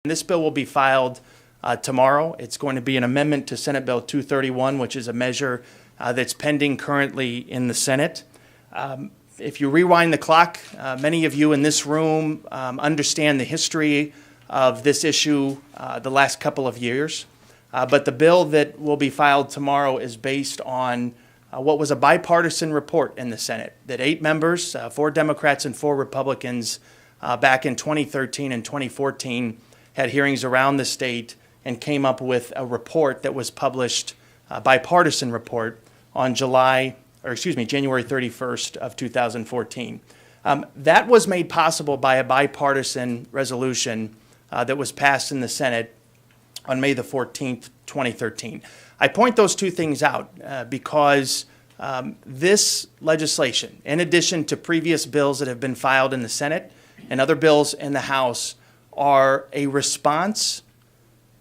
This bill will be filed tomorrow. It's going to be an amendment to Senate Bill 231, which is a measure that's pending currently in the Senate. If you rewind the clock, many of you in this room understand the history of this issue the last couple of years. But the bill that will be filed tomorrow is based on what was a bipartisan report in the Senate that 8 members, 4 Democrats and 4 Republicans, back in 2013 and 2014 had hearings around the state and came up with a report that was published, a bipartisan report, on January 31st of 2014. That was made possible by a bipartisan resolution that was passed in the Senate on May the 14th, 2013. I point those two things out because this legislation, in addition to previous bills that have been filed in the Senate and other bills in the House, are a response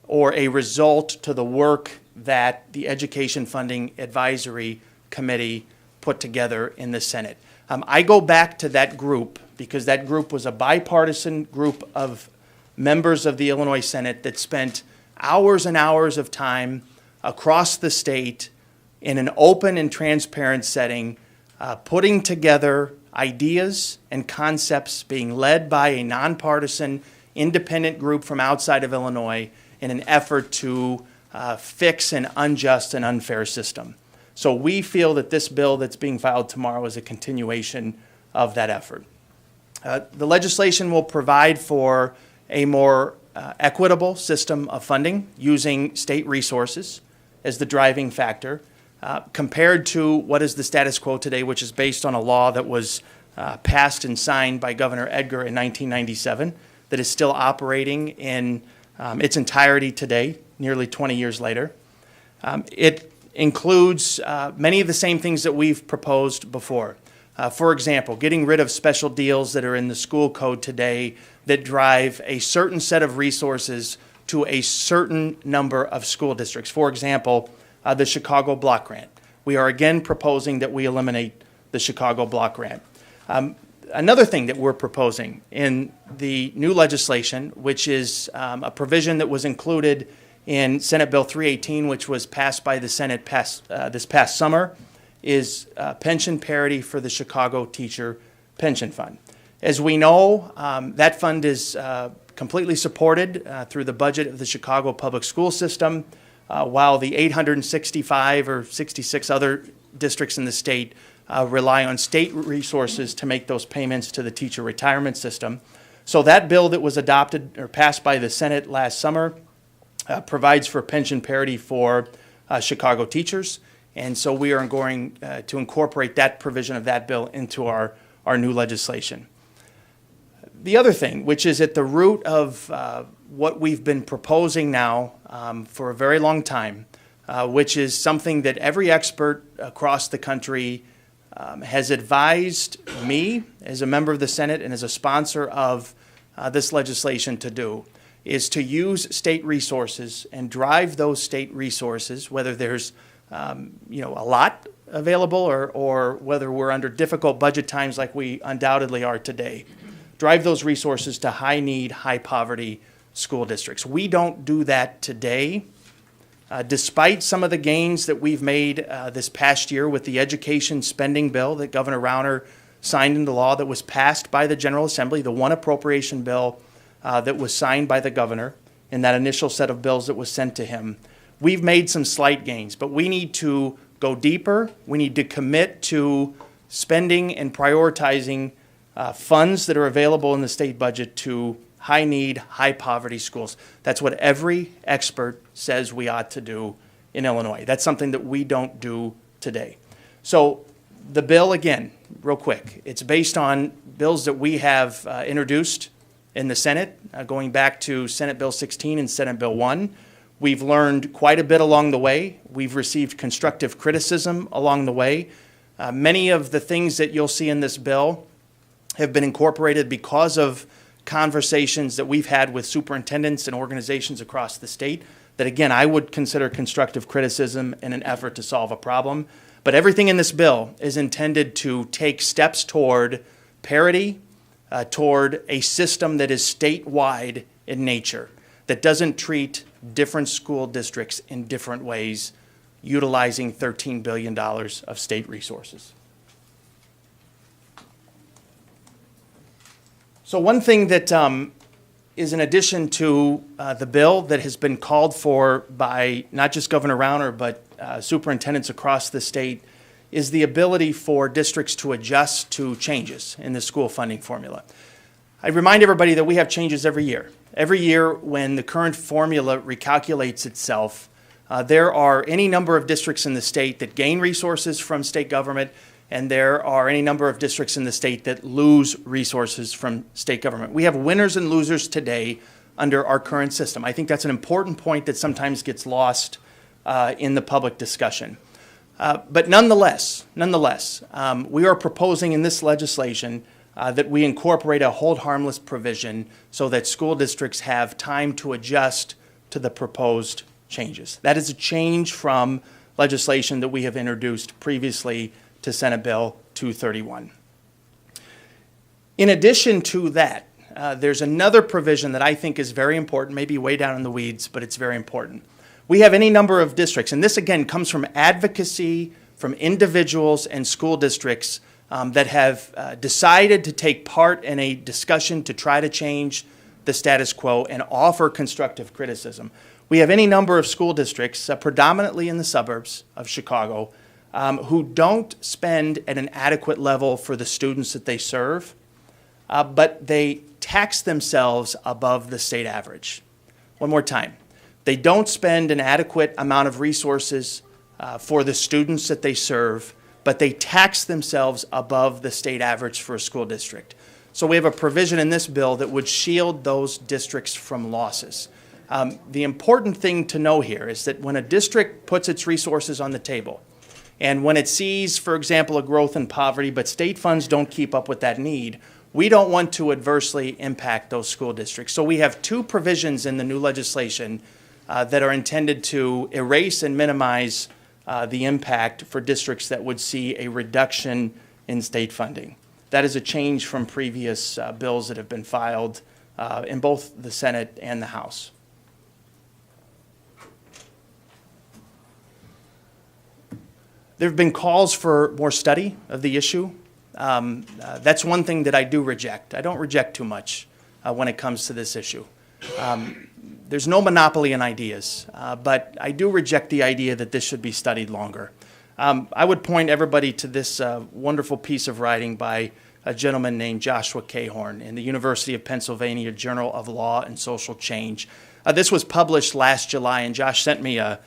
or a result to the work that the Education Funding Advisory Committee put together in the Senate. I go back to that group because that group was a bipartisan group of members of the Illinois Senate that spent hours and hours of time across the state in an open and transparent setting, putting together ideas and concepts being led by a nonpartisan independent group from outside of Illinois in an effort to fix an unjust and unfair system. So we feel that this bill that's being filed tomorrow is a continuation of that effort. The legislation will provide for a more equitable system of funding using state resources as the driving factor, compared to what is the status quo today, which is based on a law that was passed and signed by Governor Edgar in 1997 that is still operating in its entirety today, nearly 20 years later. It includes many of the same things that we've proposed before. For example, getting rid of special deals that are in the school code today that drive a certain set of resources to a certain number of school districts. For example, the Chicago Block Grant. We are again proposing that we eliminate the Chicago Block Grant. Another thing that we're proposing in the new legislation, which is a provision that was included in Senate Bill 318, which was passed by the Senate this past summer, is pension parity for the Chicago Teacher Pension Fund. As we know, that fund is completely supported through the budget of the Chicago public school system, while the 865 or 66 other districts in the state rely on state resources to make those payments to the teacher retirement system. So that bill that was adopted or passed by the Senate last summer provides for pension parity for Chicago teachers. And so we are going to incorporate that provision of that bill into our new legislation. The other thing, which is at the root of what we've been proposing now for a very long time, which is something that every expert across the country has advised me as a member of the Senate and as a sponsor of this legislation to do, is to use state resources and drive those state resources, whether there's a lot available or whether we're under difficult budget times like we undoubtedly are today, drive those resources to high need, high poverty school districts. We don't do that today. Despite some of the gains that we've made this past year with the education spending bill that Governor Rauner signed into law that was passed by the General Assembly, the one appropriation bill that was signed by the governor in that initial set of bills that was sent to him, we've made some slight gains, but we need to go deeper. We need to commit to spending and prioritizing funds that are available in the state budget to high need, high poverty schools. That's what every expert says we ought to do in Illinois. That's something that we don't do today. So the bill, again, real quick, it's based on bills that we have introduced in the Senate, going back to Senate Bill 16 and Senate Bill 1. We've learned quite a bit along the way. We've received constructive criticism along the way. Many of the things that you'll see in this bill have been incorporated because of conversations that we've had with superintendents and organizations across the state that, again, I would consider constructive criticism in an effort to solve a problem. But everything in this bill is intended to take steps toward parity, toward a system that is statewide in nature. that doesn't treat different school districts in different ways, utilizing $13 billion of state resources. So one thing that is in addition to the bill that has been called for by not just Governor Rauner, but superintendents across the state, is the ability for districts to adjust to changes in the school funding formula. I remind everybody that we have changes every year. Every year when the current formula recalculates itself, there are any number of districts in the state that gain resources from state government, and there are any number of districts in the state that lose resources from state government. We have winners and losers today under our current system. I think that's an important point that sometimes gets lost in the public discussion. But nonetheless, we are proposing in this legislation that we incorporate a hold harmless provision so that school districts have time to adjust to the proposed changes. That is a change from legislation that we have introduced previously to Senate Bill 231. In addition to that, there's another provision that I think is very important, maybe way down in the weeds, but it's very important. We have any number of districts, and this again comes from advocacy from individuals and school districts that have decided to take part in a discussion to try to change the status quo and offer constructive criticism. We have any number of school districts, predominantly in the suburbs of Chicago, who don't spend at an adequate level for the students that they serve, but they tax themselves above the state average. One more time. They don't spend an adequate amount of resources for the students that they serve, but they tax themselves above the state average for a school district. So we have a provision in this bill that would shield those districts from losses. The important thing to know here is that when a district puts its resources on the table, and when it sees, for example, a growth in poverty, but state funds don't keep up with that need, we don't want to adversely impact those school districts. So we have two provisions in the new legislation that are intended to erase and minimize the impact for districts that would see a reduction in state funding. That is a change from previous bills that have been filed in both the Senate and the House. There have been calls for more study of the issue. That's one thing that I do reject. I don't reject too much when it comes to this issue. There's no monopoly in ideas, but I do reject the idea that this should be studied longer. I would point everybody to this wonderful piece of writing by a gentleman named Joshua Cahorn in the University of Pennsylvania Journal of Law and Social Change. This was published last July, and Josh sent me a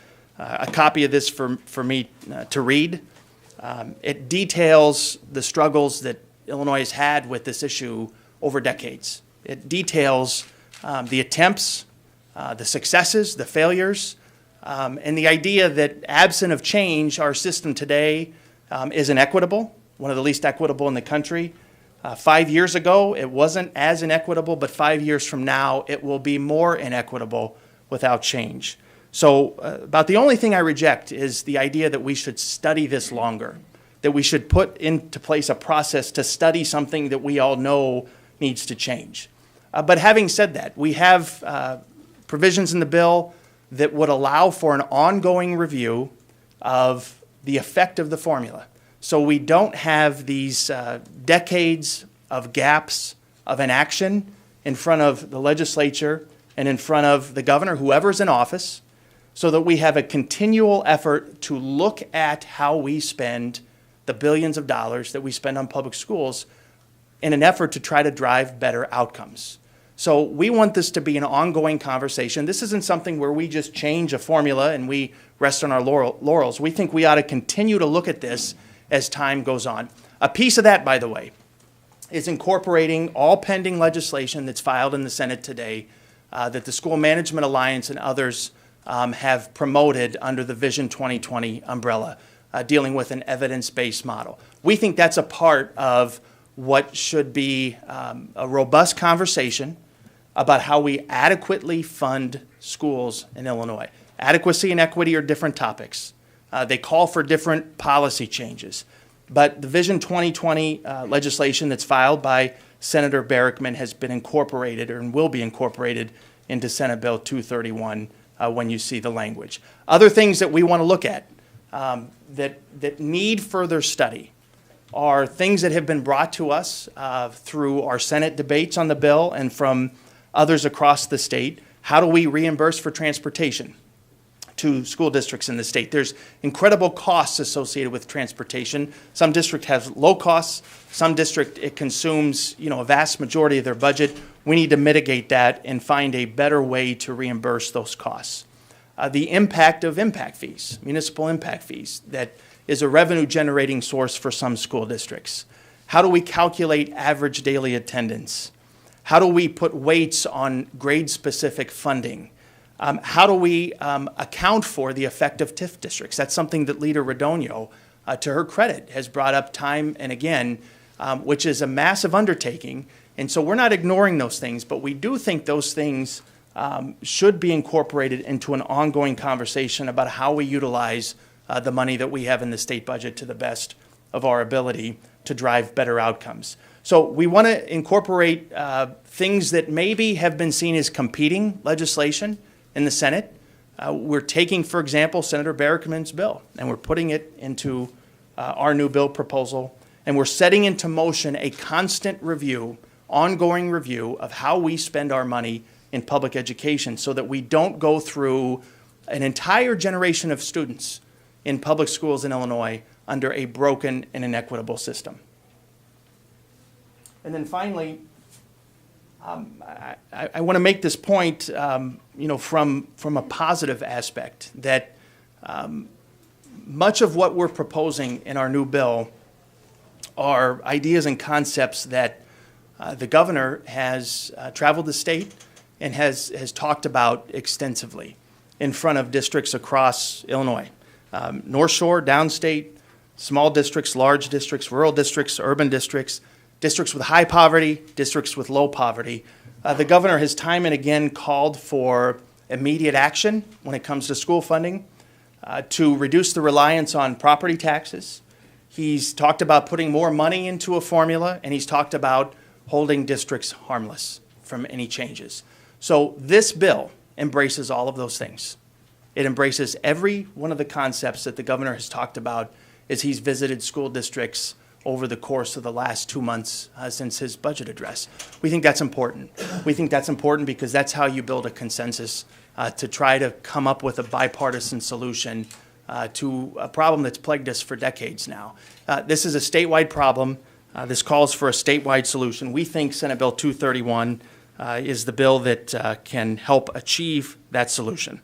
copy of this for me to read. It details the struggles that Illinois has had with this issue over decades. It details the attempts, the successes, the failures, and the idea that absent of change, our system today is inequitable, one of the least equitable in the country. 5 years ago, it wasn't as inequitable, but 5 years from now, it will be more inequitable without change. So about the only thing I reject is the idea that we should study this longer, that we should put into place a process to study something that we all know needs to change. But having said that, we have provisions in the bill that would allow for an ongoing review of the effect of the formula. So we don't have these decades of gaps of inaction in front of the legislature and in front of the governor, whoever's in office, so that we have a continual effort to look at how we spend the billions of dollars that we spend on public schools in an effort to try to drive better outcomes. So we want this to be an ongoing conversation. This isn't something where we just change a formula and we rest on our laurels. We think we ought to continue to look at this as time goes on. A piece of that, by the way, is incorporating all pending legislation that's filed in the Senate today that the School Management Alliance and others have promoted under the Vision 2020 umbrella, dealing with an evidence-based model. We think that's a part of what should be a robust conversation about how we adequately fund schools in Illinois. Adequacy and equity are different topics. They call for different policy changes. But the Vision 2020 legislation that's filed by Senator Barrickman has been incorporated and will be incorporated into Senate Bill 231 when you see the language. Other things that we want to look at that need further study are things that have been brought to us through our Senate debates on the bill and from others across the state. How do we reimburse for transportation to school districts in the state? There's incredible costs associated with transportation. Some district has low costs. Some district, it consumes, a vast majority of their budget. We need to mitigate that and find a better way to reimburse those costs. The impact of impact fees, municipal impact fees, that is a revenue generating source for some school districts. How do we calculate average daily attendance? How do we put weights on grade-specific funding? How do we account for the effect of TIF districts? That's something that Leader Radonio, to her credit, has brought up time and again, which is a massive undertaking. And so we're not ignoring those things, but we do think those things should be incorporated into an ongoing conversation about how we utilize the money that we have in the state budget to the best of our ability to drive better outcomes. So we want to incorporate things that maybe have been seen as competing legislation in the Senate. We're taking, for example, Senator Barrickman's bill, and we're putting it into our new bill proposal, and we're setting into motion a constant review, ongoing review of how we spend our money in public education so that we don't go through an entire generation of students in public schools in Illinois under a broken and inequitable system. And then finally, I want to make this point, from a positive aspect, that much of what we're proposing in our new bill are ideas and concepts that the governor has traveled the state and has talked about extensively in front of districts across Illinois. North Shore, downstate, small districts, large districts, rural districts, urban districts, districts with high poverty, districts with low poverty. The governor has time and again called for immediate action when it comes to school funding to reduce the reliance on property taxes. He's talked about putting more money into a formula, and he's talked about holding districts harmless from any changes. So this bill embraces all of those things. It embraces every one of the concepts that the governor has talked about as he's visited school districts over the course of the last 2 months since his budget address. We think that's important. We think that's important because that's how you build a consensus to try to come up with a bipartisan solution to a problem that's plagued us for decades now. This is a statewide problem. This calls for a statewide solution. We think Senate Bill 231 is the bill that can help achieve that solution.